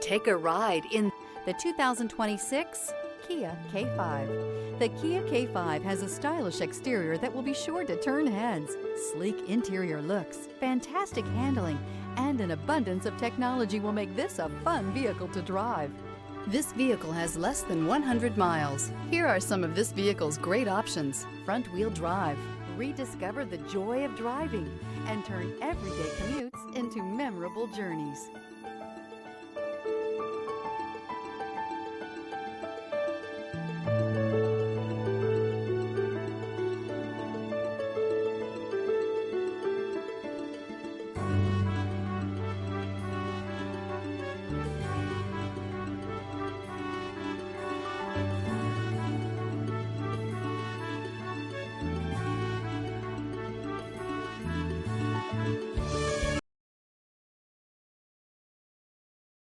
Take a ride in the 2026 Kia K5. The Kia K5 has a stylish exterior that will be sure to turn heads, sleek interior looks, fantastic handling, and an abundance of technology will make this a fun vehicle to drive. This vehicle has less than 100 miles. Here are some of this vehicle's great options: front-wheel drive. Rediscover the joy of driving and turn everyday commutes into memorable journeys.